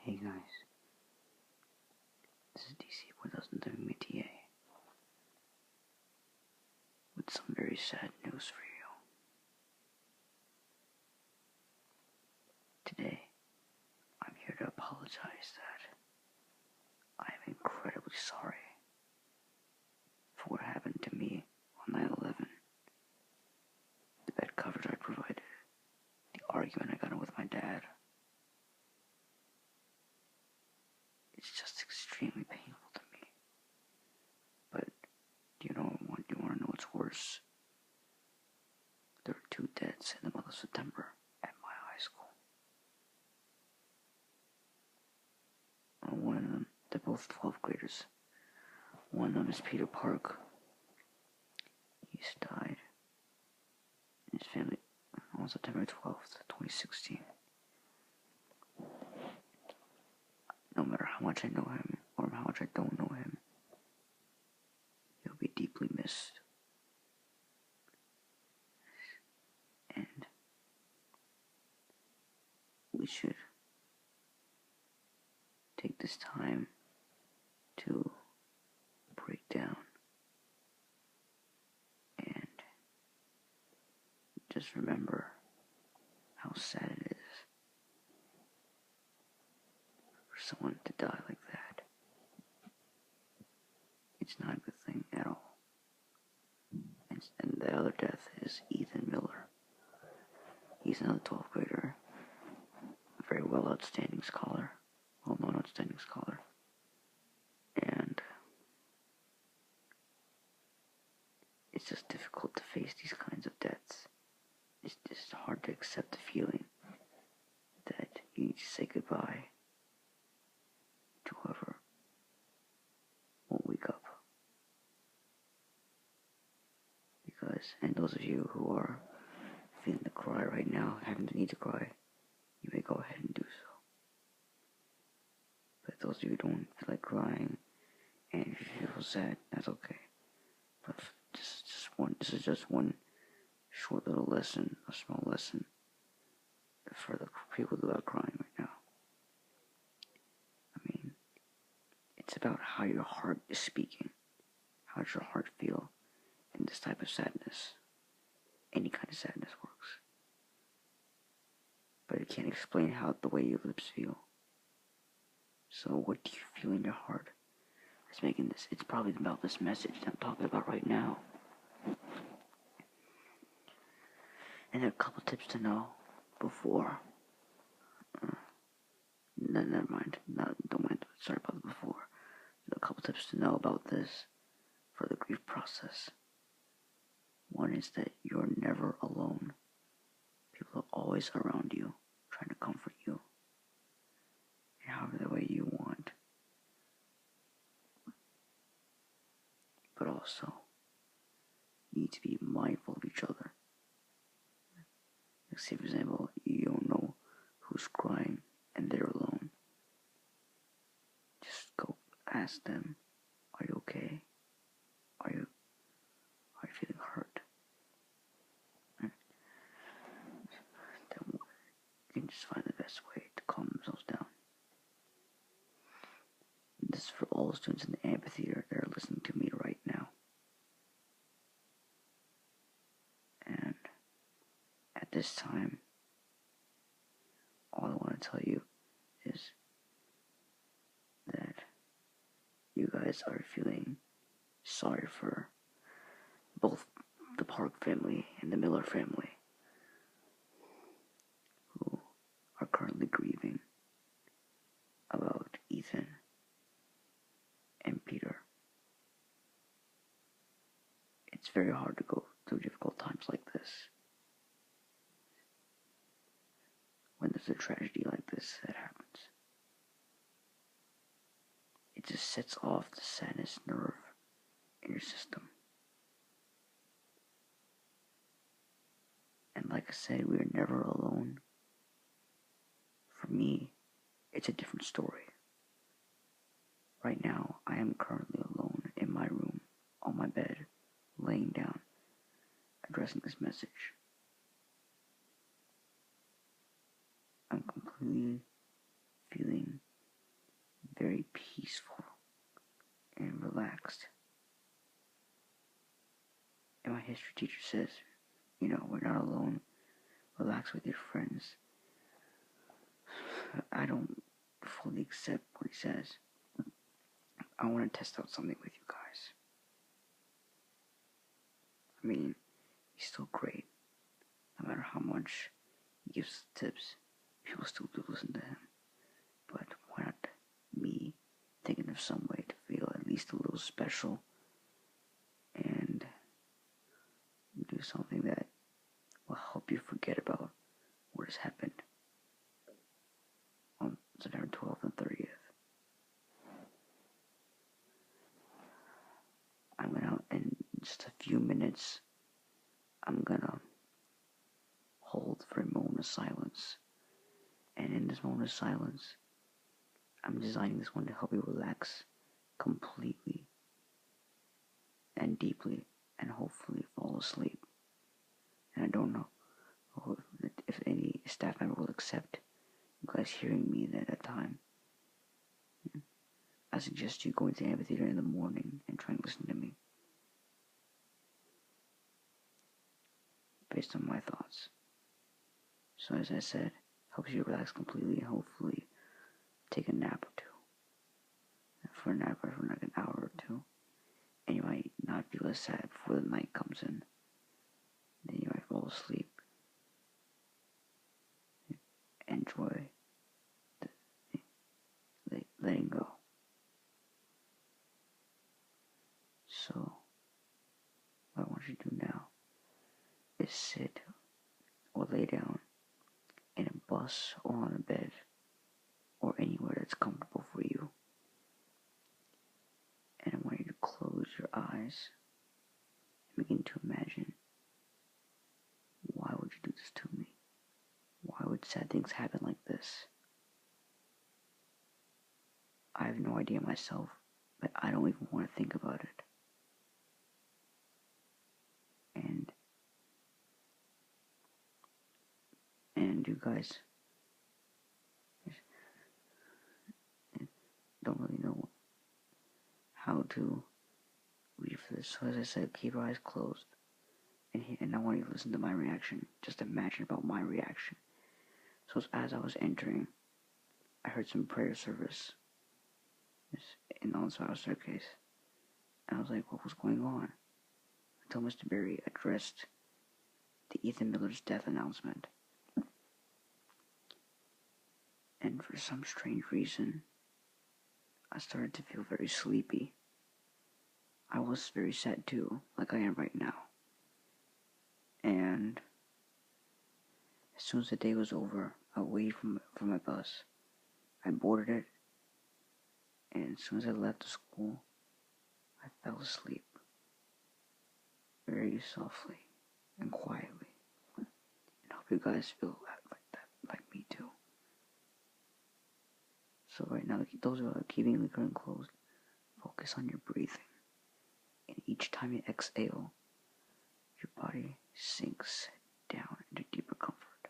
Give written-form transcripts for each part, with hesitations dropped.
Hey guys, this is DC with us in WTA with some very sad news for you. Today, I'm here to apologize that I am incredibly sorry for what happened to me on 9/11. The bad coverage I provided, the argument I got in with my dad. It's just extremely painful to me. But do you want to know what's worse? There were 2 deaths in the month of September at my high school. One of them, they're both 12th graders. One of them is Peter Park. He's died in his family on September 12th, 2016. No matter how much I know him, or how much I don't know him, he'll be deeply missed. And we should take this time to break down and just remember how sad it is for someone to die like that. It's not a good thing at all. And the other death is Ethan Miller. He's another 12th grader, a very well-known outstanding scholar. And it's just difficult to face these kinds of deaths. It's just hard to accept the feeling that you need to say goodbye to whoever won't wake up. And those of you who are feeling the cry right now, having the need to cry, you may go ahead and do so. But those of you who don't feel like crying, and if you feel sad, that's okay. But this is just one short little lesson, a small lesson, for the people who are crying right now. I mean, it's about how your heart is speaking. How does your heart feel in this type of sadness? Any kind of sadness works. But it can't explain how the way your lips feel. So what do you feel in your heart that's making this? It's probably about this message that I'm talking about right now. And there are a couple tips to know before. Never mind. Don't mind. Sorry about the before. There are a couple tips to know about this for the grief process. One is that you're never alone. People are always around you, trying to comfort you in however the way you want. But also, you need to be mindful of each other. Like, say, for example, you don't know who's crying and they're alone. Just go ask them, are you okay? Are you feeling hurt? You can just find the best way to calm themselves down. This is for all students in the amphitheater that are listening to me right now. And at this time, all I want to tell you is that you guys are feeling sorry for both the Park family and the Miller family, who are currently grieving about Ethan and Peter. It's very hard to go through difficult times like this. When there's a tragedy like this that happens, it just sets off the sadness nerve in your system. And like I said, we are never alone. For me, it's a different story. Right now, I am currently alone in my room, on my bed, laying down, addressing this message. I'm completely feeling very peaceful and relaxed. And my history teacher says, we're not alone. Relax with your friends. I don't fully accept what he says. I want to test out something with you guys. I mean, he's still great. No matter how much he gives tips, people still do listen to him. But why not me thinking of some way to feel at least a little special and do something that will help you forget about what has happened on September 12th and 30th. I'm gonna, in just a few minutes, I'm gonna hold for a moment of silence. And in this moment of silence, I'm designing this one to help you relax completely and deeply and hopefully fall asleep. And I don't know if any staff member will accept you guys hearing me at that time. I suggest you go into the amphitheater in the morning and try and listen to me. Based on my thoughts. So as I said, helps you relax completely and hopefully take a nap or two. For a nap or for like an hour or two. And you might not feel as sad before the night comes in. Then you might fall asleep. Enjoy letting go. So, what I want you to do now is sit or lay down in a bus or on a bed or anywhere that's comfortable for you. And I want you to close your eyes and begin to imagine, why would you do this to me? Why would sad things happen like this? I have no idea myself, but I don't even want to think about it. And you guys don't really know how to read for this. So as I said, keep your eyes closed. And I want you to listen to my reaction. Just imagine about my reaction. So as I was entering, I heard some prayer service on the spiral staircase. And I was like, what was going on? Until Mr. Berry addressed the Ethan Miller's death announcement. And for some strange reason, I started to feel very sleepy. I was very sad too, like I am right now. And as soon as the day was over, I waited for my bus. I boarded it, and as soon as I left the school, I fell asleep. Very softly and quietly. And I hope you guys feel like that, like me too. So right now, those who are keeping the curtain closed, focus on your breathing. And each time you exhale, your body sinks down into deeper comfort.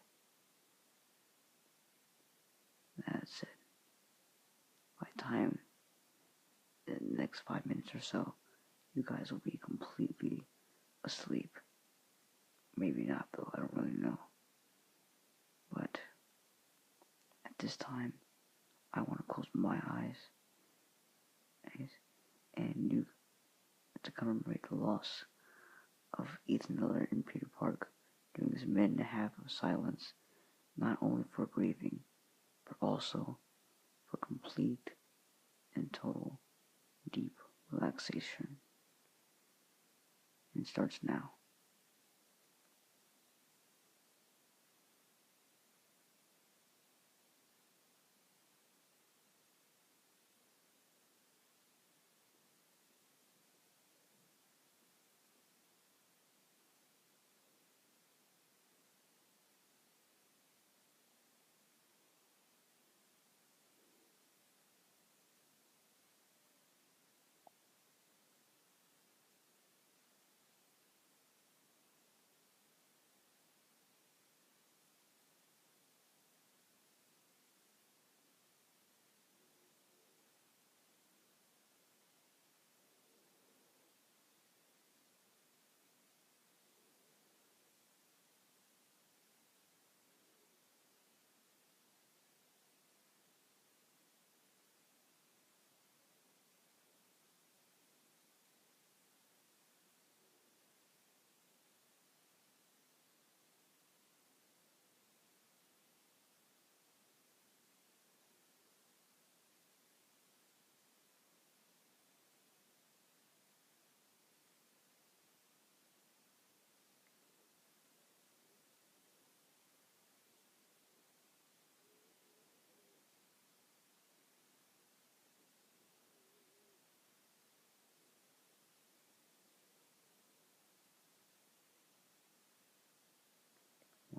That's it. By the time the next 5 minutes or so, you guys will be completely asleep. Maybe not though, I don't really know. But at this time, I want to close my eyes and you to commemorate the loss of Ethan Miller and Peter Park during this minute and a half of silence, not only for grieving, but also for complete and total deep relaxation. And it starts now.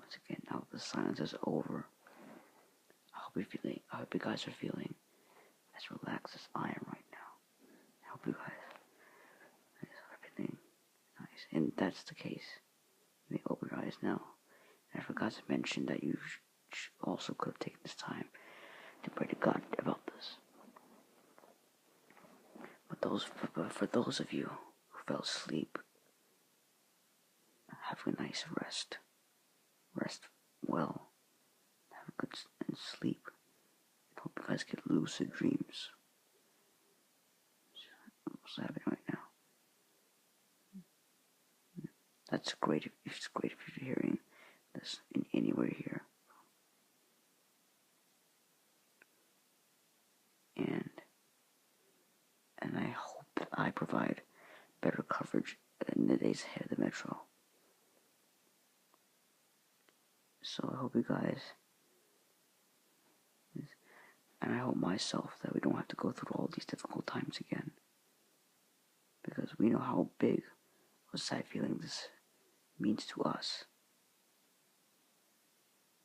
once again, now the silence is over, I hope you guys are feeling as relaxed as I am right now. I hope you guys are feeling nice. And that's the case. You may open your eyes now. And I forgot to mention that you also could have taken this time to pray to God about this. But for those of you who fell asleep, have a nice rest. Rest well. Have a good and sleep. I hope you guys get lucid dreams. What's happening right now? That's great. It's great if you're hearing this in anywhere here. And I hope that I provide better coverage in the days ahead of the metro. So I hope you guys, and I hope myself, that we don't have to go through all these difficult times again. Because we know how big a sad feeling this means to us.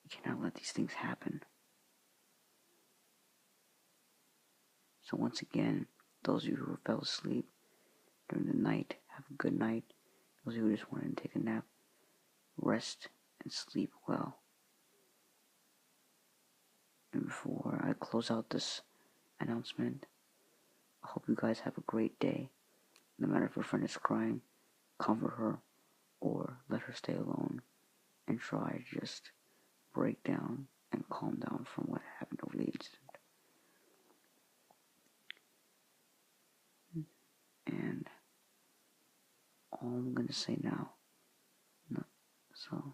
We cannot let these things happen. So once again, those of you who fell asleep during the night, have a good night. Those of you who just wanted to take a nap, rest and sleep well. And before I close out this announcement, I hope you guys have a great day. No matter if your friend is crying, comfort her or let her stay alone and try to just break down and calm down from what happened over the incident. And all I'm going to say now, so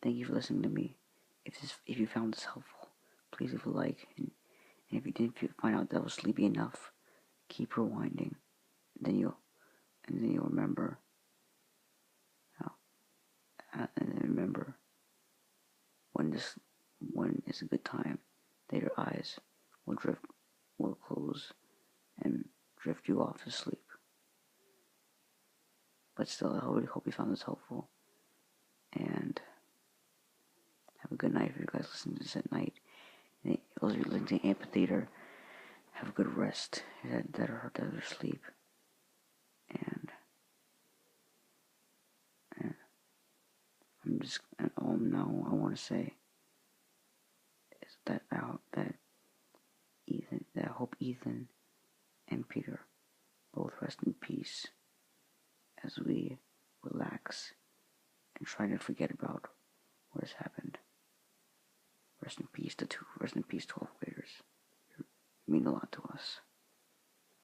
thank you for listening to me. If you found this helpful, please leave a like, and if you didn't find out that I was sleepy enough, keep rewinding, and then you'll remember when is a good time that your eyes will close and drift you off to sleep. But still, I really hope you found this helpful, and have a good night if you guys listen to this at night. And those of you listening to Amphitheater, have a good rest, that are sleep, and now I want to say is that I hope Ethan and Peter both rest in peace as we relax and try to forget about what has happened. Rest in peace to 12th graders. You mean a lot to us.